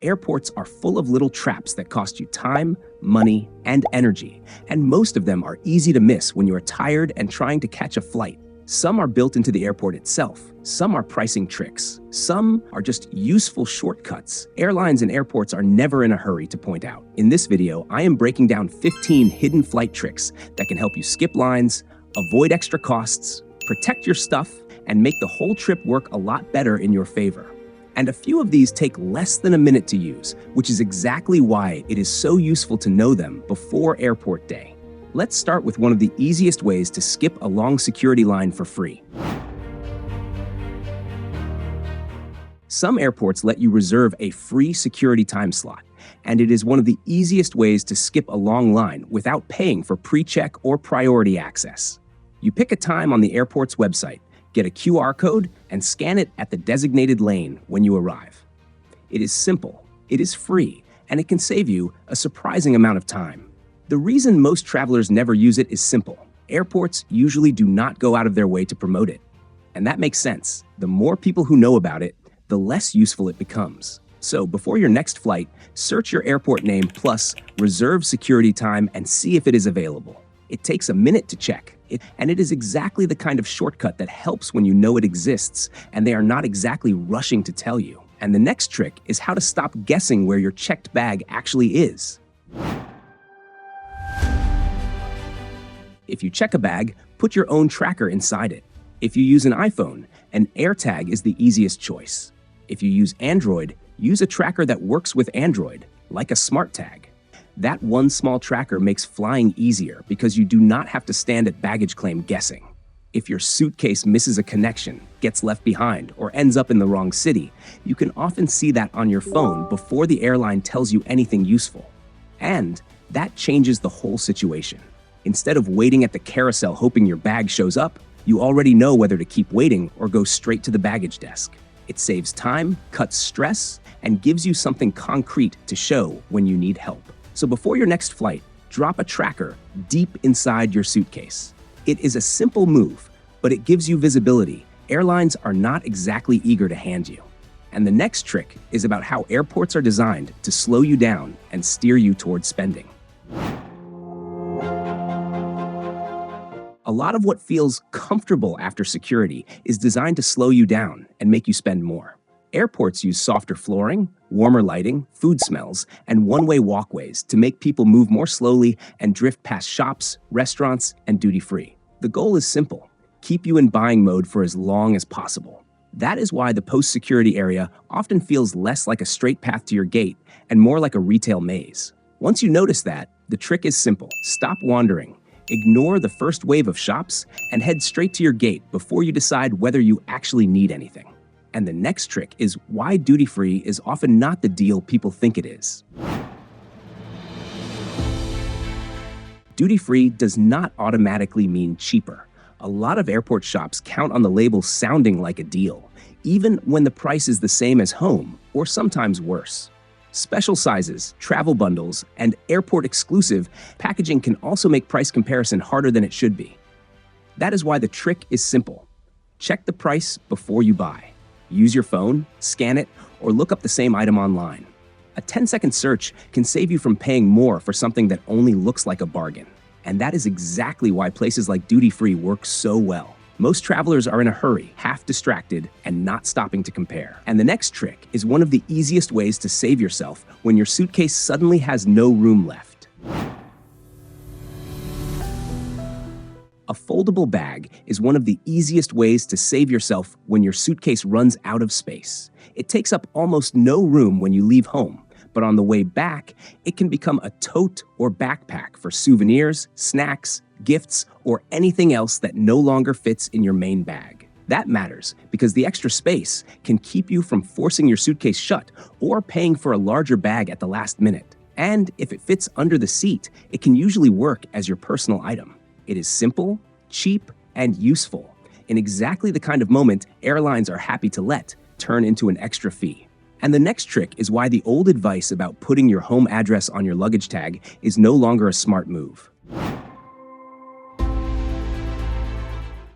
Airports are full of little traps that cost you time, money, and energy, and most of them are easy to miss when you are tired and trying to catch a flight. Some are built into the airport itself, some are pricing tricks, some are just useful shortcuts airlines and airports are never in a hurry to point out. In this video, I am breaking down 15 hidden flight tricks that can help you skip lines, avoid extra costs, protect your stuff, and make the whole trip work a lot better in your favor. And a few of these take less than a minute to use, which is exactly why it is so useful to know them before airport day. Let's start with one of the easiest ways to skip a long security line for free. Some airports let you reserve a free security time slot, and it is one of the easiest ways to skip a long line without paying for pre-check or priority access. You pick a time on the airport's website, get a QR code, and scan it at the designated lane when you arrive. It is simple, it is free, and it can save you a surprising amount of time. The reason most travelers never use it is simple. Airports usually do not go out of their way to promote it. And that makes sense. The more people who know about it, the less useful it becomes. So before your next flight, search your airport name plus reserve security time and see if it is available. It takes a minute to check, and it is exactly the kind of shortcut that helps when you know it exists and they are not exactly rushing to tell you. And the next trick is how to stop guessing where your checked bag actually is. If you check a bag, put your own tracker inside it. If you use an iPhone, an AirTag is the easiest choice. If you use Android, use a tracker that works with Android, like a smart tag. That one small tracker makes flying easier because you do not have to stand at baggage claim guessing. If your suitcase misses a connection, gets left behind, or ends up in the wrong city, you can often see that on your phone before the airline tells you anything useful. And that changes the whole situation. Instead of waiting at the carousel hoping your bag shows up, you already know whether to keep waiting or go straight to the baggage desk. It saves time, cuts stress, and gives you something concrete to show when you need help. So before your next flight, drop a tracker deep inside your suitcase. It is a simple move, but it gives you visibility airlines are not exactly eager to hand you. And the next trick is about how airports are designed to slow you down and steer you towards spending. A lot of what feels comfortable after security is designed to slow you down and make you spend more. Airports use softer flooring, warmer lighting, food smells, and one-way walkways to make people move more slowly and drift past shops, restaurants, and duty-free. The goal is simple: keep you in buying mode for as long as possible. That is why the post-security area often feels less like a straight path to your gate and more like a retail maze. Once you notice that, the trick is simple. Stop wandering. Ignore the first wave of shops and head straight to your gate before you decide whether you actually need anything. And the next trick is why duty-free is often not the deal people think it is. Duty-free does not automatically mean cheaper. A lot of airport shops count on the label sounding like a deal, even when the price is the same as home, or sometimes worse. Special sizes, travel bundles, and airport-exclusive packaging can also make price comparison harder than it should be. That is why the trick is simple. Check the price before you buy. Use your phone, scan it, or look up the same item online. A 10-second search can save you from paying more for something that only looks like a bargain. And that is exactly why places like duty-free work so well. Most travelers are in a hurry, half distracted, and not stopping to compare. And the next trick is one of the easiest ways to save yourself when your suitcase suddenly has no room left. A foldable bag is one of the easiest ways to save yourself when your suitcase runs out of space. It takes up almost no room when you leave home, but on the way back, it can become a tote or backpack for souvenirs, snacks, gifts, or anything else that no longer fits in your main bag. That matters because the extra space can keep you from forcing your suitcase shut or paying for a larger bag at the last minute. And if it fits under the seat, it can usually work as your personal item. It is simple, cheap, and useful, in exactly the kind of moment airlines are happy to let turn into an extra fee. And the next trick is why the old advice about putting your home address on your luggage tag is no longer a smart move.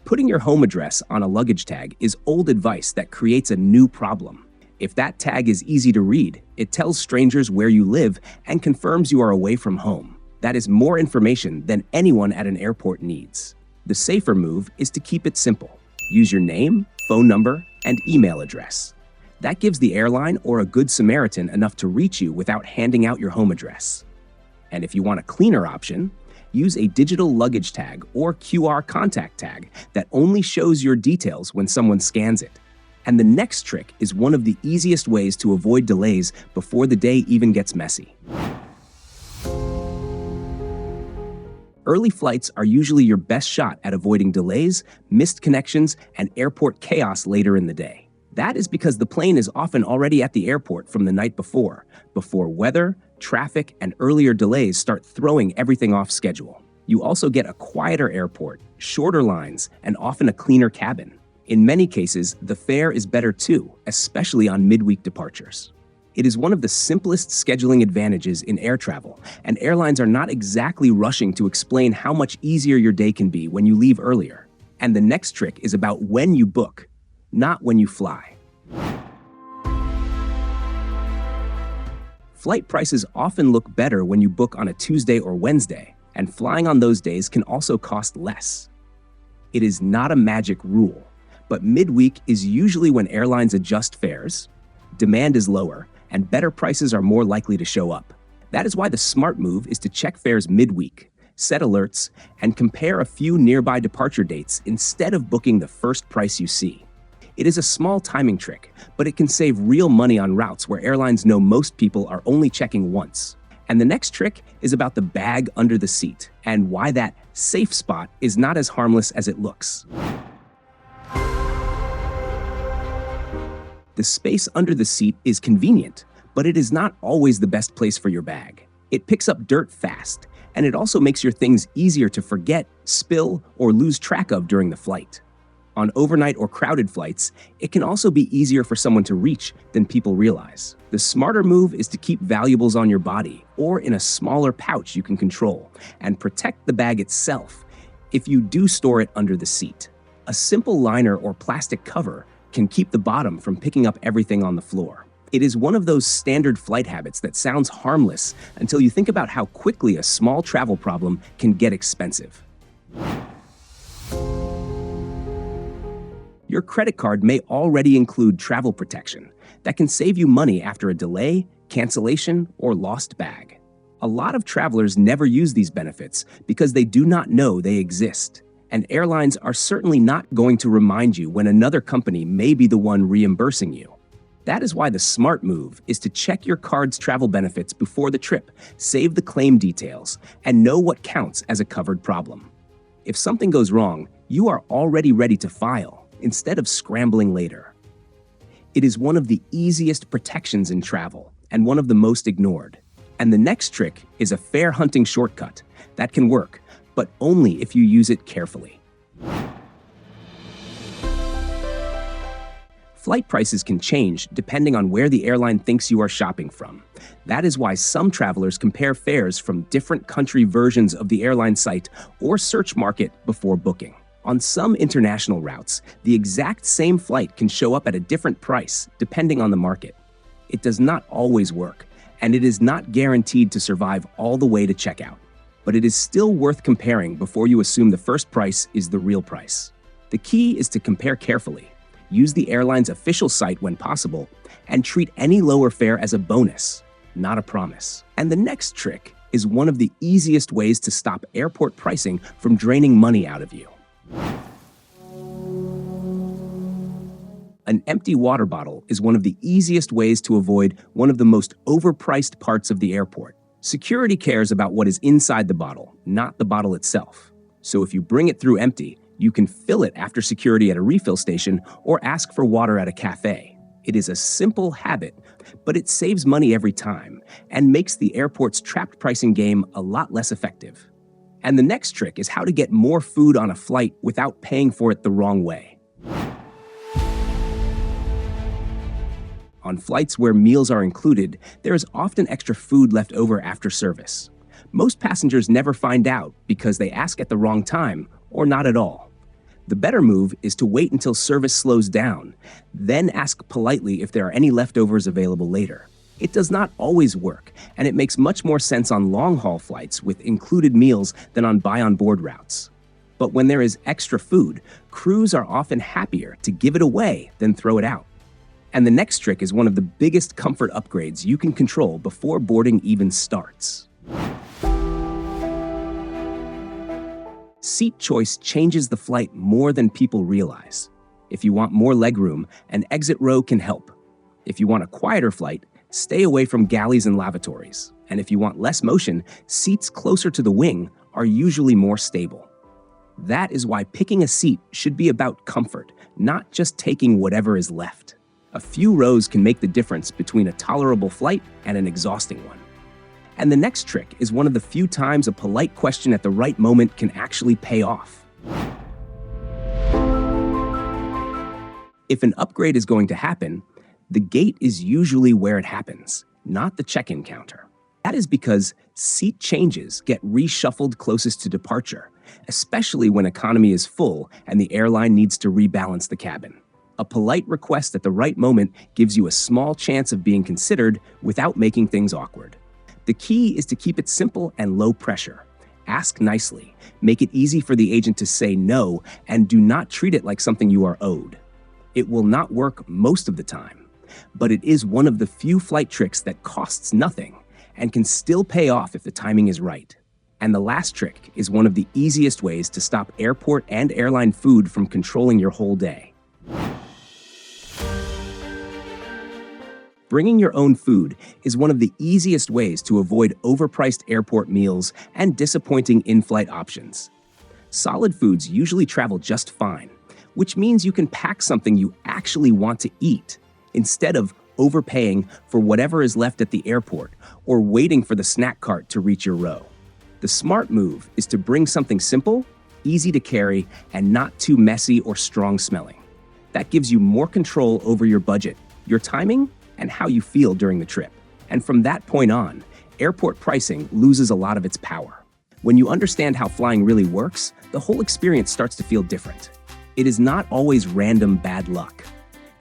Putting your home address on a luggage tag is old advice that creates a new problem. If that tag is easy to read, it tells strangers where you live and confirms you are away from home. That is more information than anyone at an airport needs. The safer move is to keep it simple. Use your name, phone number, and email address. That gives the airline or a Good Samaritan enough to reach you without handing out your home address. And if you want a cleaner option, use a digital luggage tag or QR contact tag that only shows your details when someone scans it. And the next trick is one of the easiest ways to avoid delays before the day even gets messy. Early flights are usually your best shot at avoiding delays, missed connections, and airport chaos later in the day. That is because the plane is often already at the airport from the night before weather, traffic, and earlier delays start throwing everything off schedule. You also get a quieter airport, shorter lines, and often a cleaner cabin. In many cases, the fare is better too, especially on midweek departures. It is one of the simplest scheduling advantages in air travel, and airlines are not exactly rushing to explain how much easier your day can be when you leave earlier. And the next trick is about when you book, not when you fly. Flight prices often look better when you book on a Tuesday or Wednesday, and flying on those days can also cost less. It is not a magic rule, but midweek is usually when airlines adjust fares, demand is lower, and better prices are more likely to show up. That is why the smart move is to check fares midweek, set alerts, and compare a few nearby departure dates instead of booking the first price you see. It is a small timing trick, but it can save real money on routes where airlines know most people are only checking once. And the next trick is about the bag under the seat and why that safe spot is not as harmless as it looks. The space under the seat is convenient, but it is not always the best place for your bag. It picks up dirt fast, and it also makes your things easier to forget, spill, or lose track of during the flight. On overnight or crowded flights, it can also be easier for someone to reach than people realize. The smarter move is to keep valuables on your body or in a smaller pouch you can control, and protect the bag itself if you do store it under the seat. A simple liner or plastic cover can keep the bottom from picking up everything on the floor. It is one of those standard flight habits that sounds harmless until you think about how quickly a small travel problem can get expensive. Your credit card may already include travel protection that can save you money after a delay, cancellation, or lost bag. A lot of travelers never use these benefits because they do not know they exist. And airlines are certainly not going to remind you when another company may be the one reimbursing you. That is why the smart move is to check your card's travel benefits before the trip, save the claim details, and know what counts as a covered problem. If something goes wrong, you are already ready to file instead of scrambling later. It is one of the easiest protections in travel and one of the most ignored. And the next trick is a fare hunting shortcut that can work, but only if you use it carefully. Flight prices can change depending on where the airline thinks you are shopping from. That is why some travelers compare fares from different country versions of the airline site or search market before booking. On some international routes, the exact same flight can show up at a different price depending on the market. It does not always work, and it is not guaranteed to survive all the way to checkout. But it is still worth comparing before you assume the first price is the real price. The key is to compare carefully, use the airline's official site when possible, and treat any lower fare as a bonus, not a promise. And the next trick is one of the easiest ways to stop airport pricing from draining money out of you. An empty water bottle is one of the easiest ways to avoid one of the most overpriced parts of the airport. Security cares about what is inside the bottle, not the bottle itself. So if you bring it through empty, you can fill it after security at a refill station or ask for water at a cafe. It is a simple habit, but it saves money every time and makes the airport's trapped pricing game a lot less effective. And the next trick is how to get more food on a flight without paying for it the wrong way. On flights where meals are included, there is often extra food left over after service. Most passengers never find out because they ask at the wrong time or not at all. The better move is to wait until service slows down, then ask politely if there are any leftovers available later. It does not always work, and it makes much more sense on long-haul flights with included meals than on buy-on-board routes. But when there is extra food, crews are often happier to give it away than throw it out. And the next trick is one of the biggest comfort upgrades you can control before boarding even starts. Seat choice changes the flight more than people realize. If you want more legroom, an exit row can help. If you want a quieter flight, stay away from galleys and lavatories. And if you want less motion, seats closer to the wing are usually more stable. That is why picking a seat should be about comfort, not just taking whatever is left. A few rows can make the difference between a tolerable flight and an exhausting one. And the next trick is one of the few times a polite question at the right moment can actually pay off. If an upgrade is going to happen, the gate is usually where it happens, not the check-in counter. That is because seat changes get reshuffled closest to departure, especially when economy is full and the airline needs to rebalance the cabin. A polite request at the right moment gives you a small chance of being considered without making things awkward. The key is to keep it simple and low pressure. Ask nicely, make it easy for the agent to say no, and do not treat it like something you are owed. It will not work most of the time, but it is one of the few flight tricks that costs nothing and can still pay off if the timing is right. And the last trick is one of the easiest ways to stop airport and airline food from controlling your whole day. Bringing your own food is one of the easiest ways to avoid overpriced airport meals and disappointing in-flight options. Solid foods usually travel just fine, which means you can pack something you actually want to eat instead of overpaying for whatever is left at the airport or waiting for the snack cart to reach your row. The smart move is to bring something simple, easy to carry, and not too messy or strong-smelling. That gives you more control over your budget, your timing, and how you feel during the trip. And from that point on, airport pricing loses a lot of its power. When you understand how flying really works, the whole experience starts to feel different. It is not always random bad luck.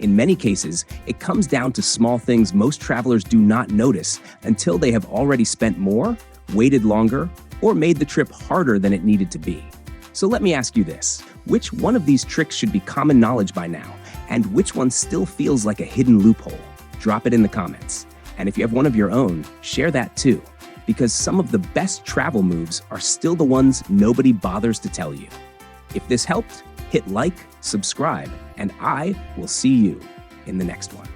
In many cases, it comes down to small things most travelers do not notice until they have already spent more, waited longer, or made the trip harder than it needed to be. So let me ask you this: which one of these tricks should be common knowledge by now, and which one still feels like a hidden loophole? Drop it in the comments. And if you have one of your own, share that too, because some of the best travel moves are still the ones nobody bothers to tell you. If this helped, hit like, subscribe, and I will see you in the next one.